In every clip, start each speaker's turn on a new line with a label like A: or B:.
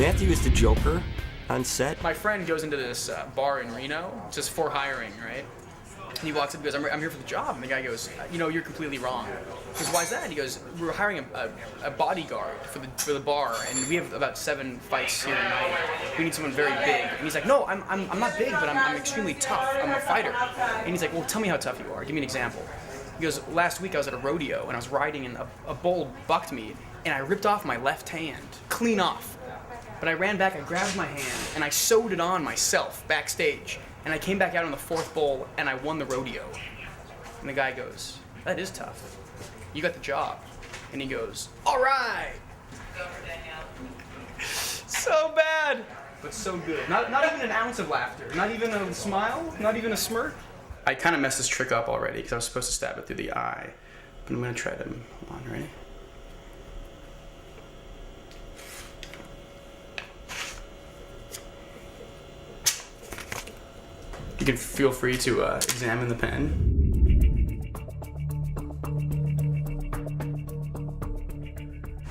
A: Matthew is the Joker on set.
B: My friend goes into this bar in Reno, just for hiring, right? And he walks up and goes, I'm here for the job. And the guy goes, you know, you're completely wrong. He goes, why is that? He goes, we're hiring a bodyguard for the bar, and we have about 7 fights here tonight. We need someone very big. And he's like, no, I'm not big, but I'm extremely tough. I'm a fighter. And he's like, well, tell me how tough you are. Give me an example. He goes, last week I was at a rodeo, and I was riding, and a bull bucked me, and I ripped off my left hand, clean off. But I ran back, I grabbed my hand, and I sewed it on myself backstage. And I came back out on the 4th bull, and I won the rodeo. And the guy goes, that is tough. You got the job. And he goes, all right. So bad, but so good. Not even an ounce of laughter. Not even a smile. Not even a smirk. I kind of messed this trick up already because I was supposed to stab it through the eye. But I'm going to try to, hold on, ready? You can feel free to examine the pen.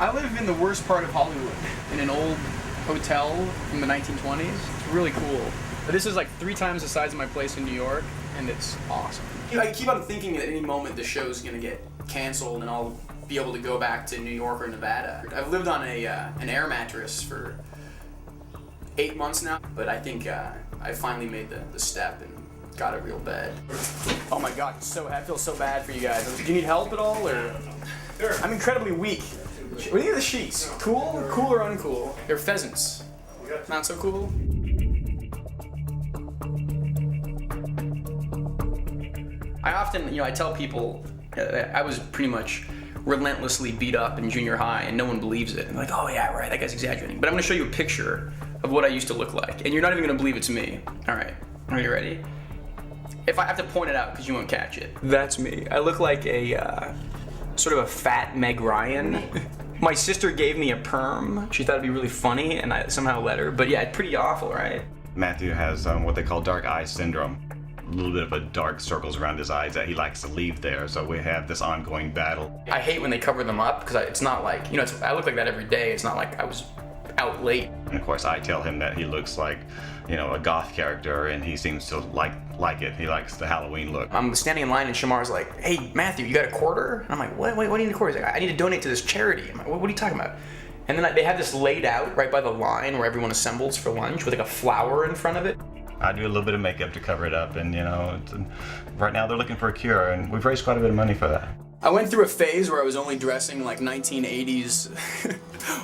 B: I live in the worst part of Hollywood, in an old hotel from the 1920s. It's really cool. But this is like 3 times the size of my place in New York, and it's awesome. I keep on thinking that at any moment the show's gonna get canceled and I'll be able to go back to New York or Nevada. I've lived on an air mattress for 8 months now, but I think I finally made the step and got a real bed. Oh my God, I feel so bad for you guys. Do you need help at all, or? Sure. I'm incredibly weak. What do you think of the sheets? Cool or uncool? They're pheasants. Not so cool? I often, I tell people I was pretty much relentlessly beat up in junior high and no one believes it. I'm like, oh yeah, right, that guy's exaggerating. But I'm gonna show you a picture of what I used to look like, and you're not even gonna believe it's me. All right, are you ready? If I have to point it out because you won't catch it. That's me. I look like a sort of a fat Meg Ryan. My sister gave me a perm. She thought it'd be really funny, and I somehow let her. But yeah, it's pretty awful, right?
C: Matthew has what they call dark eye syndrome. A little bit of a dark circles around his eyes that he likes to leave there, so we have this ongoing battle.
B: I hate when they cover them up, because it's not like, I look like that every day. It's not like I was out late.
C: And of course I tell him that he looks like, a goth character, and he seems to like it. He likes the Halloween look.
B: I'm standing in line and Shamar's like, hey, Matthew, you got a quarter? And I'm like, what do you need a quarter? He's like, I need to donate to this charity. I'm like, what are you talking about? And then they have this laid out right by the line where everyone assembles for lunch with like a flower in front of it.
C: I do a little bit of makeup to cover it up, and right now they're looking for a cure, and we've raised quite a bit of money for that.
B: I went through a phase where I was only dressing like 1980s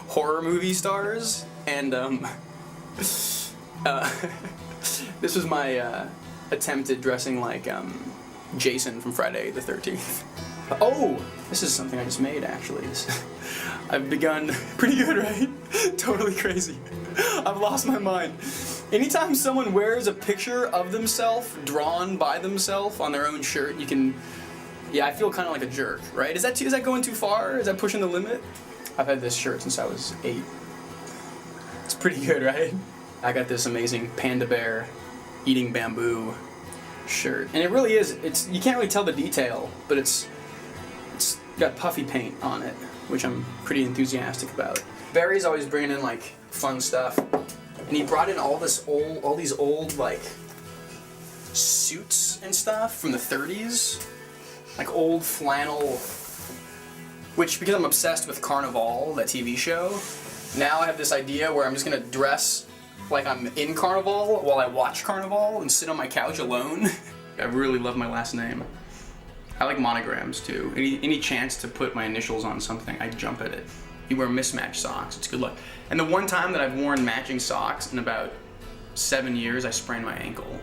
B: horror movie stars, and this was my attempt at dressing like Jason from Friday the 13th. Oh, this is something I just made actually. I've begun, pretty good, right? Totally crazy. I've lost my mind. Anytime someone wears a picture of themselves, drawn by themselves on their own shirt, you can, I feel kind of like a jerk, right? Is that going too far? Is that pushing the limit? I've had this shirt since I was 8. It's pretty good, right? I got this amazing panda bear eating bamboo shirt. And it really is, you can't really tell the detail, but it's got puffy paint on it, which I'm pretty enthusiastic about. Barry's always bringing in like fun stuff. And he brought in all these old like suits and stuff from the 30s, like old flannel. Which, because I'm obsessed with Carnival, that TV show, now I have this idea where I'm just gonna dress like I'm in Carnival while I watch Carnival and sit on my couch alone. I really love my last name. I like monograms too. Any chance to put my initials on something, I jump at it. You wear mismatched socks, it's good luck. And the one time that I've worn matching socks in about 7 years, I sprained my ankle.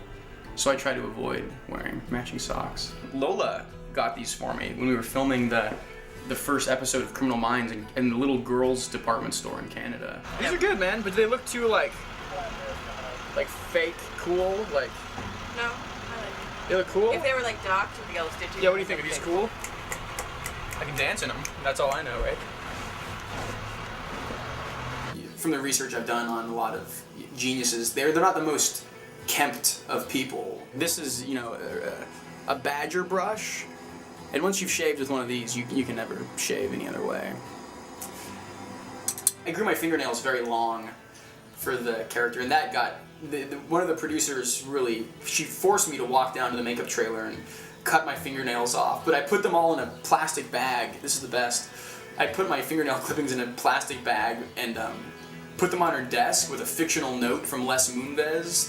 B: So I try to avoid wearing matching socks. Lola got these for me when we were filming the first episode of Criminal Minds in the little girls department store in Canada. These are good, man, but do they look too like fake cool? Like,
D: no, I like it.
B: They look cool?
D: If they were like docked with the yellow stitches.
B: Yeah, what do you think? Are these cool? I can dance in them. That's all I know, right? From the research I've done on a lot of geniuses, they're not the most kempt of people. This is, a badger brush, and once you've shaved with one of these, you can never shave any other way. I grew my fingernails very long for the character, and that got one of the producers really. She forced me to walk down to the makeup trailer and cut my fingernails off, but I put them all in a plastic bag. This is the best. I put my fingernail clippings in a plastic bag and put them on her desk with a fictional note from Les Moonves,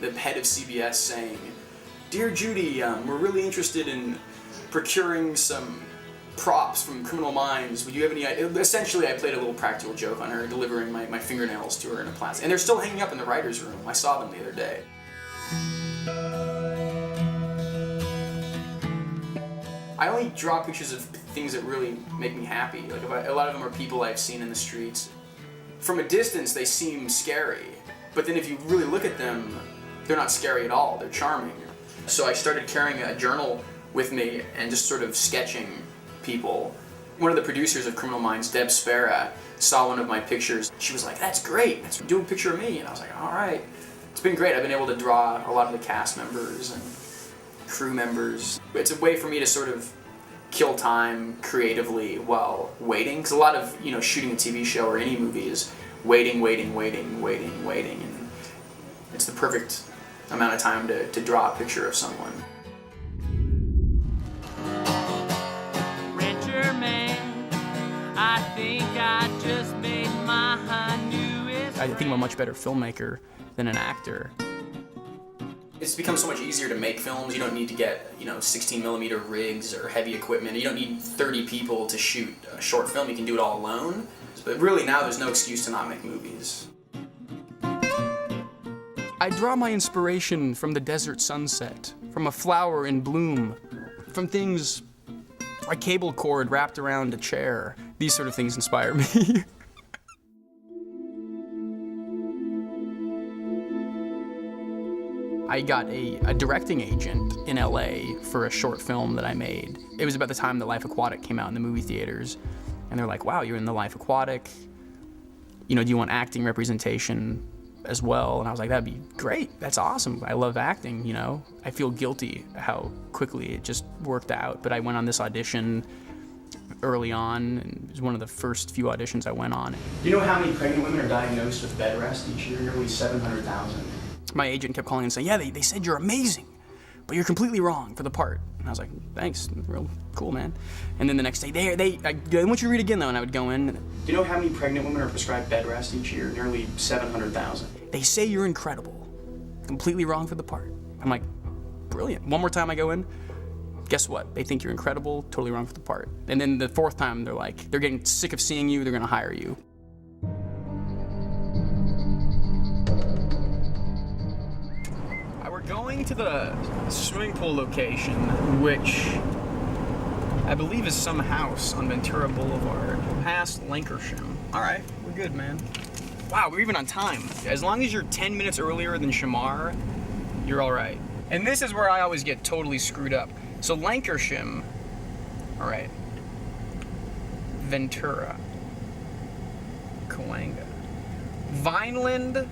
B: the head of CBS, saying, "Dear Judy, we're really interested in procuring some props from Criminal Minds. Would you have any idea?" Essentially, I played a little practical joke on her, delivering my fingernails to her in a plastic. And they're still hanging up in the writer's room. I saw them the other day. I only draw pictures of things that really make me happy. Like a lot of them are people I've seen in the streets. From a distance, they seem scary, but then if you really look at them, they're not scary at all. They're charming. So I started carrying a journal with me and just sort of sketching people. One of the producers of Criminal Minds, Deb Spera, saw one of my pictures. She was like, "That's great. Let's do a picture of me." And I was like, "All right." It's been great. I've been able to draw a lot of the cast members and crew members. It's a way for me to sort of kill time creatively while waiting, because a lot of shooting a TV show or any movie is waiting, and it's the perfect amount of time to draw a picture of someone.
E: Renter man, I think I just made my newest.
B: I think I'm a much better filmmaker than an actor. It's become so much easier to make films. You don't need to get 16mm rigs or heavy equipment. You don't need 30 people to shoot a short film. You can do it all alone. But really now there's no excuse to not make movies. I draw my inspiration from the desert sunset, from a flower in bloom, from things, a cable cord wrapped around a chair. These sort of things inspire me. I got a directing agent in LA for a short film that I made. It was about the time that Life Aquatic came out in the movie theaters. And they're like, "Wow, you're in the Life Aquatic. Do you want acting representation as well?" And I was like, "That'd be great. That's awesome. I love acting, I feel guilty how quickly it just worked out. But I went on this audition early on, and it was one of the first few auditions I went on. Do you know how many pregnant women are diagnosed with bed rest each year? Nearly 700,000. My agent kept calling and saying, "Yeah, they said you're amazing, but you're completely wrong for the part." And I was like, "Thanks, real cool, man." And then the next day, I want you to read again though, and I would go in. Do you know how many pregnant women are prescribed bed rest each year? Nearly 700,000. "They say you're incredible, completely wrong for the part." I'm like, "Brilliant." One more time I go in, guess what? They think you're incredible, totally wrong for the part. And then the fourth time, they're like, they're getting sick of seeing you, they're gonna hire you. We're going to the swimming pool location, which I believe is some house on Ventura Boulevard, past Lancashire. All right, we're good, man. Wow, we're even on time. As long as you're 10 minutes earlier than Shamar, you're all right. And this is where I always get totally screwed up. So Lancashire, all right, Ventura, Cahuenga, Vineland,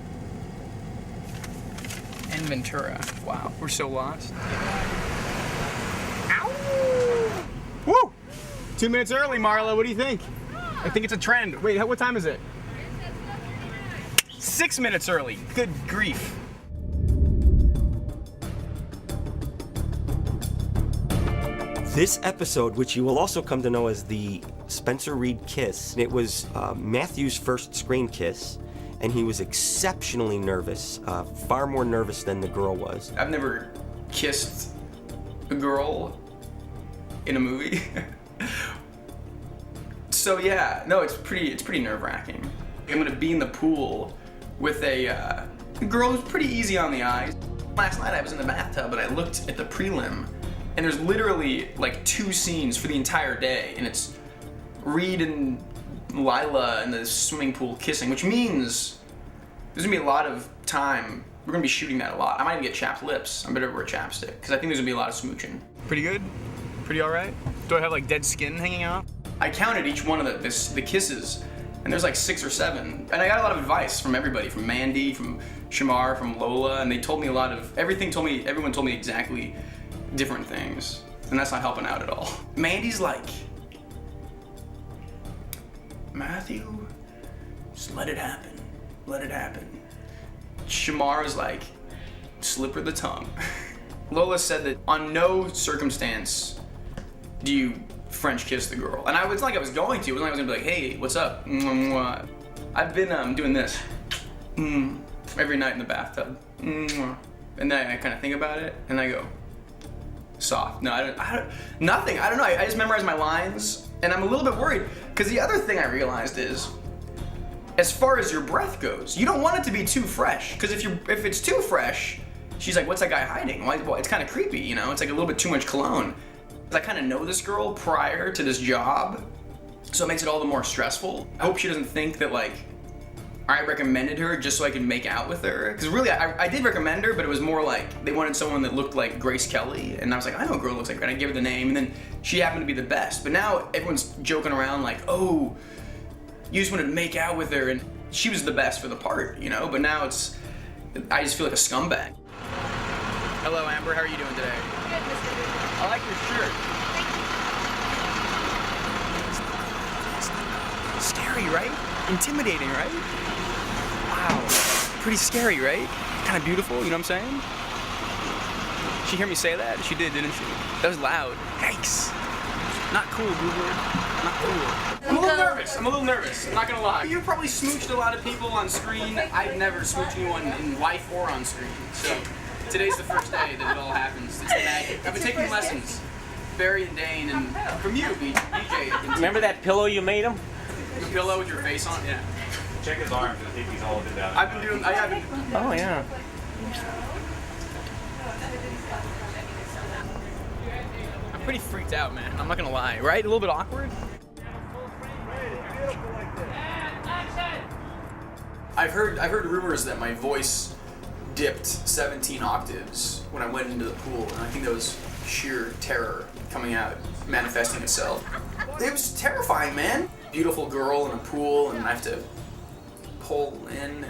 B: and Ventura. Wow, we're so lost. Ow! Woo! 2 minutes early, Marla. What do you think? I think it's a trend. Wait, what time is it? 6 minutes early. Good grief.
A: This episode, which you will also come to know as the Spencer Reed Kiss, it was Matthew's first screen kiss. And he was exceptionally nervous, far more nervous than the girl was. I've never kissed a girl in a movie. So yeah, no, it's pretty nerve-wracking. I'm gonna be in the pool with a girl who's pretty easy on the eyes. Last night I was in the bathtub and I looked at the prelim, and there's literally like 2 scenes for the entire day, and it's Reed and Lila in the swimming pool kissing, which means there's gonna be a lot of time. We're gonna be shooting that a lot. I might even get chapped lips. I better wear chapstick, because I think there's gonna be a lot of smooching. Pretty good? Pretty all right? Do I have like dead skin hanging out? I counted each one of the kisses, and there's like 6 or 7. And I got a lot of advice from everybody, from Mandy, from Shamar, from Lola, and they told me a lot of, everyone told me exactly different things. And that's not helping out at all. Mandy's like, "Matthew, just let it happen. Let it happen." Shamar was like, slip her the tongue. Lola said that on no circumstance do you French kiss the girl. And it's not like I was going to. It wasn't like I was gonna be like, hey, what's up? I've been doing this every night in the bathtub. And then I kind of think about it and I go, soft. No, I don't, nothing. I don't know. I just memorize my lines and I'm a little bit worried because the other thing I realized is, as far as your breath goes, you don't want it to be too fresh because if it's too fresh, she's like, what's that guy hiding? Well, it's kind of creepy, you know? It's like a little bit too much cologne. I kind of know this girl prior to this job, so it makes it all the more stressful. I hope she doesn't think that like I recommended her just so I could make out with her. Because really, I did recommend her, but it was more like they wanted someone that looked like Grace Kelly, and I was like, I know a girl who looks like her, and I gave her the name, and then she happened to be the best. But now everyone's joking around like, oh, you just wanted to make out with her, and she was the best for the part, you know? But now I just feel like a scumbag. Hello, Amber, how are you doing today?
D: Good, Mr. Gubler.
A: I like your shirt. Scary, right? Intimidating, right? Wow. Pretty scary, right? Kind of beautiful, you know what I'm saying? She hear me say that? She did, didn't she? That was loud. Yikes. Not cool, Gubler. Not cool. I'm a little nervous. I'm not gonna lie. You've probably smooched a lot of people on screen. I've never smooched anyone in life or on screen. So today's the first day that it all happens. It's the magic. I've been taking lessons. Barry and Dane, and from you, BJ.
F: Remember that pillow you made him?
A: Your pillow with your face on? Yeah.
C: Check his arms. I think he's holding it down.
A: I haven't.
F: Oh, yeah.
A: I'm pretty freaked out, man. I'm not gonna lie. Right? A little bit awkward. I've heard rumors that my voice dipped 17 octaves when I went into the pool, and I think that was sheer terror coming out, manifesting itself. It was terrifying, man. Beautiful girl in a pool, and I have to pull in.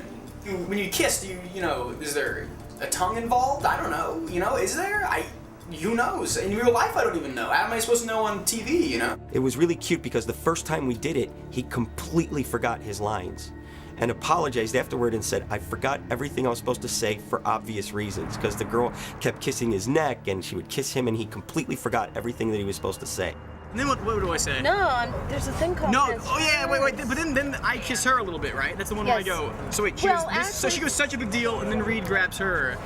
A: And when you kiss, you know, is there a tongue involved? I don't know. You know, is there? Who knows? In real life, I don't even know. How am I supposed to know on TV? You know?
G: It was really cute because the first time we did it, he completely forgot his lines and apologized afterward and said, I forgot everything I was supposed to say for obvious reasons, because the girl kept kissing his neck and she would kiss him and he completely forgot everything that he was supposed to say.
A: And then what do I say?
D: No, there's a thing called
A: No, oh yeah, wait, but then I kiss her a little bit, right? That's the one where I
D: Yes.
A: go, so wait, so she
D: actually-
A: goes such a big deal, and then Reed grabs her.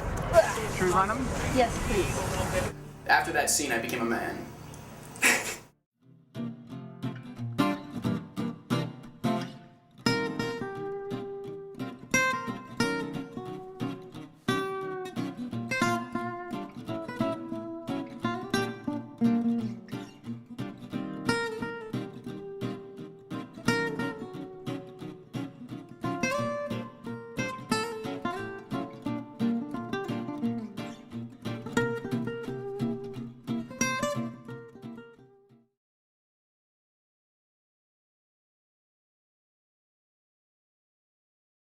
A: Should we run him?
D: Yes, please.
A: After that scene, I became a man.